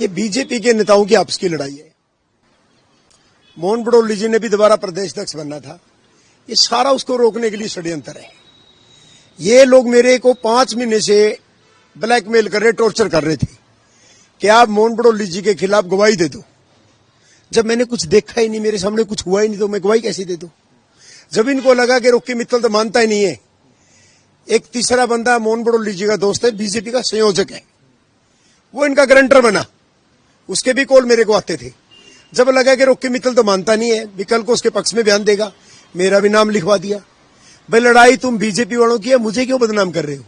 ये बीजेपी के नेताओं की आपस की लड़ाई है। मोहन भड़ोली जी ने भी दोबारा प्रदेश अध्यक्ष बनना था। ये सारा उसको रोकने के लिए षड्यंत्र है। ये लोग मेरे को 5 महीने से ब्लैकमेल कर रहे, टॉर्चर कर रहे थे कि आप मोहन भड़ोली जी के खिलाफ गवाही दे दो। जब मैंने कुछ देखा ही नहीं, मेरे सामने कुछ हुआ ही नहीं, तो मैं गवाही कैसे दे दूं? जब इनको लगा कि रॉकी मित्तल तो मानता ही नहीं है, एक तीसरा बंदा मोहन भड़ोली जी का दोस्त है, बीजेपी का संयोजक है, वो इनका गारंटर बना। उसके भी कॉल मेरे को आते थे। जब लगा कि रॉकी मित्तल तो मानता नहीं है, विकल को उसके पक्ष में बयान देगा, मेरा भी नाम लिखवा दिया। भाई लड़ाई तुम बीजेपी वालों की है, मुझे क्यों बदनाम कर रहे हो?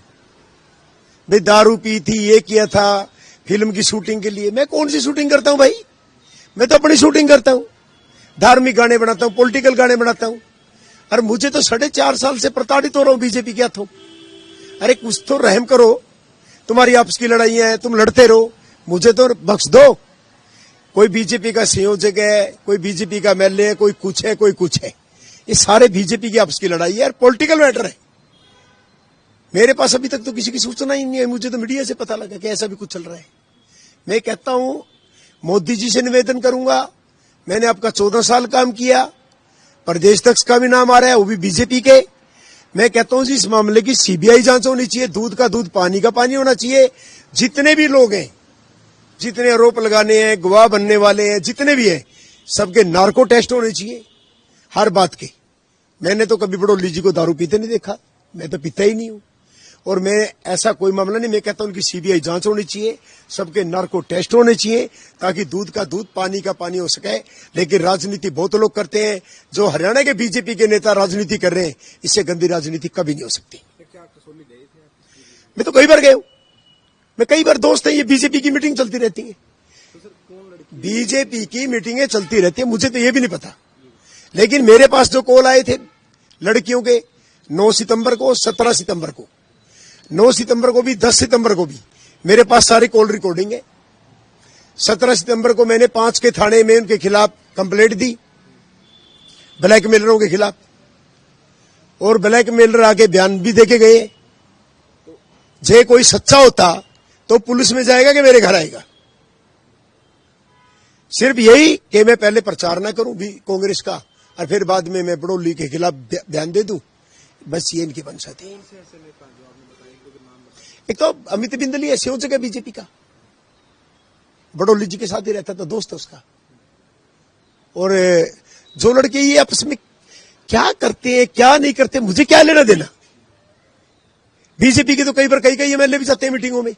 भाई दारू पी थी, ये किया था फिल्म की शूटिंग के लिए। मैं कौन सी शूटिंग करता हूं भाई? मैं तो अपनी शूटिंग करता हूं, धार्मिक गाने बनाता हूं, पॉलिटिकल गाने बनाता हूं। अरे मुझे तो 4.5 साल से प्रताड़ित हो रहा हूं बीजेपी के हाथों। अरे कुछ तो रहम करो। तुम्हारी आपस की लड़ाइयां हैं, तुम लड़ते रहो, मुझे तो बख्श दो। कोई बीजेपी का संयोजक है, कोई बीजेपी का एमएलए है, कोई कुछ है, कोई कुछ है। ये सारे बीजेपी की आपस की लड़ाई है और पॉलिटिकल मैटर है। मेरे पास अभी तक तो किसी की सूचना ही नहीं है। मुझे तो मीडिया से पता लगा कि ऐसा भी कुछ चल रहा है। मैं कहता हूं, मोदी जी से निवेदन करूंगा, मैंने आपका 14 साल काम किया, प्रदेश अध्यक्ष का भी नाम आ रहा है, वो भी बीजेपी के। मैं कहता हूं जी, इस मामले की सीबीआई जांच होनी चाहिए, दूध का दूध पानी का पानी होना चाहिए। जितने भी लोग हैं, जितने आरोप लगाने हैं, गवाह बनने वाले हैं, जितने भी हैं, सबके नार्को टेस्ट होने चाहिए हर बात के। मैंने तो कभी भड़ोली जी को दारू पीते नहीं देखा, मैं तो पीता ही नहीं हूं। और मैं ऐसा कोई मामला नहीं, मैं कहता हूं उनकी सीबीआई जांच होनी चाहिए, सबके नार्को टेस्ट होने चाहिए, ताकि दूध का दूध पानी का पानी हो सके। लेकिन राजनीति बहुत लोग करते हैं। जो हरियाणा के बीजेपी के नेता राजनीति कर रहे हैं, इससे गंदी राजनीति कभी नहीं हो सकती। मैं तो कई बार गया हूं, मैं कई बार दोस्त है। ये बीजेपी की मीटिंग चलती रहती है, बीजेपी की मीटिंगें चलती रहती है, मुझे तो ये भी नहीं पता। लेकिन मेरे पास जो कॉल आए थे लड़कियों के 9 सितंबर को, 17 सितंबर को, 9 सितंबर को भी, 10 सितंबर को भी मेरे पास सारी कॉल रिकॉर्डिंग है। 17 सितंबर को मैंने 5 के थाने में उनके खिलाफ कंप्लेंट दी, ब्लैकमेलरों के खिलाफ, और ब्लैकमेलर आके बयान भी देके गए। जे कोई सच्चा होता तो पुलिस में जाएगा कि मेरे घर आएगा? सिर्फ यही कि मैं पहले प्रचार ना करूं भी कांग्रेस का, और फिर बाद में मैं भड़ोली के खिलाफ बयान दे दूं। बस ये इनकी मंशा थी। एक तो अमित बिंदल ऐसे हो जगह बीजेपी का, भड़ोली जी के साथ ही रहता था, दोस्त है उसका। और जो लड़के ये आपस में क्या करते हैं, क्या नहीं करते, मुझे क्या लेना देना। बीजेपी के तो कई बार कई एमएलए भी जाते हैं मीटिंगों में,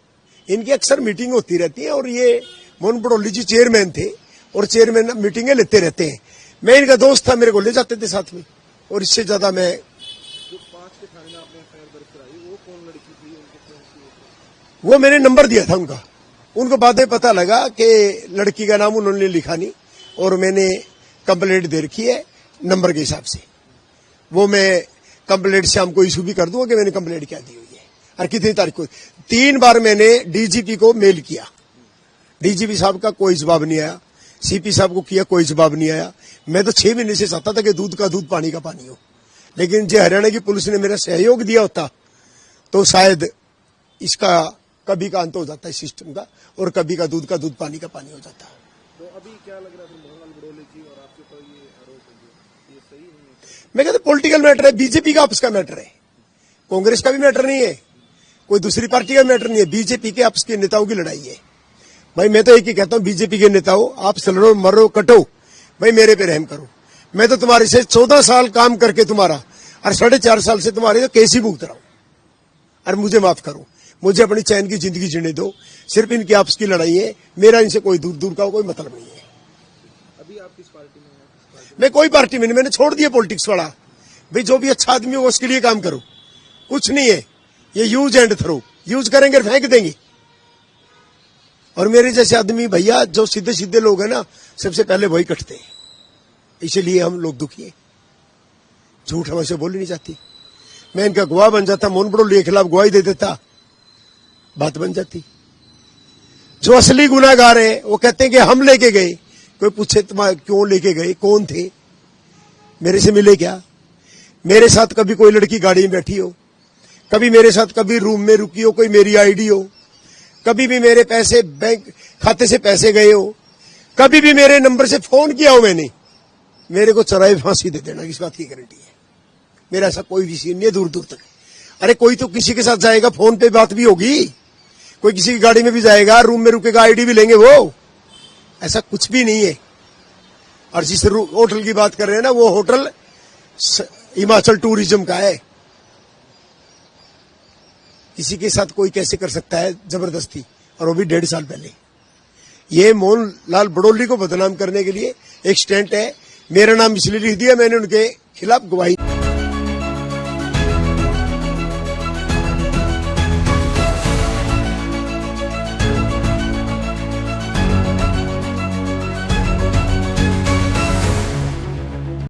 इनकी अक्सर मीटिंग होती रहती है। और ये मोहन भड़ोली जी चेयरमैन थे, और चेयरमैन मीटिंगें लेते रहते हैं। मैं इनका दोस्त था, मेरे को ले जाते थे साथ में। और इससे ज्यादा मैं, जो 5 के थाने में आपने एफआईआर दर्ज कराई, वो कौन लड़की थी, वो मैंने नंबर दिया था उनका। उनको बाद में पता लगा कि लड़की का नाम उन्होंने लिखा नहीं, और मैंने कंप्लेंट दे रखी है नंबर के हिसाब से। वो मैं कंप्लेंट शाम को इशू भी कर दूंगा कि मैंने कंप्लेंट क्या दी हुई है और कितनी तारीख को। 3 बार मैंने डीजीपी को मेल किया, डीजीपी साहब का कोई जवाब नहीं आया, सीपी साहब को किया, कोई जवाब नहीं आया। मैं तो 6 महीने से चाहता था कि दूध का दूध पानी का पानी हो। लेकिन जो हरियाणा की पुलिस ने मेरा सहयोग दिया होता तो शायद इसका कभी का अंत हो जाता है सिस्टम का, और कभी का दूध पानी का पानी हो जाता। तो अभी क्या लग रहा है मोहनलाल भड़ोली जी और आपके ऊपर ये आरोप है, ये सही नहीं? मैं कहता पॉलिटिकल मैटर है, बीजेपी का आपस का मैटर है, कांग्रेस का भी मैटर नहीं है, कोई दूसरी पार्टी का मैटर नहीं है। बीजेपी के आपस के नेताओं की लड़ाई है। भाई मैं तो एक ही कहता हूं, बीजेपी के नेताओं, आप लड़ो, मरो, कटो, भाई मेरे पे रहम करो। मैं तो तुम्हारे से 14 साल काम करके तुम्हारा, और 4.5 साल से तुम्हारे तो केस ही भुगत रहा हूं, और मुझे माफ करो, मुझे अपनी चैन की जिंदगी जीने दो। सिर्फ इनकी आपस की लड़ाई है, मेरा इनसे कोई दूर दूर का कोई मतलब नहीं है। अभी आप किस पार्टी में हैं? मैं कोई पार्टी में नहीं, मैंने छोड़ दिया पॉलिटिक्स वाला। भाई जो भी अच्छा आदमी हो उसके लिए काम करो, कुछ नहीं है ये यूज एंड थ्रो, यूज करेंगे फेंक देंगे। और मेरे जैसे आदमी भैया, जो सीधे सीधे लोग हैं ना, सबसे पहले वही कटते हैं, इसीलिए हम लोग दुखी हैं। झूठ हमसे बोली नहीं जाती। मैं इनका गवाह बन जाता, मोहन भड़ोली के खिलाफ गवाही दे देता, बात बन जाती। जो असली गुनाहगार है वो कहते हैं कि हम लेके गए। कोई पूछे तुम्हारे क्यों लेके गए, कौन थे, मेरे से मिले क्या? मेरे साथ कभी कोई लड़की गाड़ी में बैठी हो, कभी मेरे साथ कभी रूम में रुकी हो, कोई मेरी आईडी हो, कभी भी मेरे पैसे बैंक खाते से पैसे गए हो, कभी भी मेरे नंबर से फोन किया हो मैंने, मेरे को चौराहे फांसी दे देना, इस बात की गारंटी है। मेरा ऐसा कोई भी सीन नहीं है दूर दूर तक। अरे कोई तो किसी के साथ जाएगा, फोन पे बात भी होगी, कोई किसी की गाड़ी में भी जाएगा, रूम में रुकेगा, आईडी भी लेंगे, वो ऐसा कुछ भी नहीं है। और जिस होटल की बात कर रहे हैं ना, वो होटल हिमाचल टूरिज्म का है। किसी के साथ कोई कैसे कर सकता है जबरदस्ती, और वो भी 1.5 साल पहले। ये मोहनलाल बड़ौली को बदनाम करने के लिए एक स्टैंड है। मेरा नाम इसलिए लिख दिया, मैंने उनके खिलाफ गवाही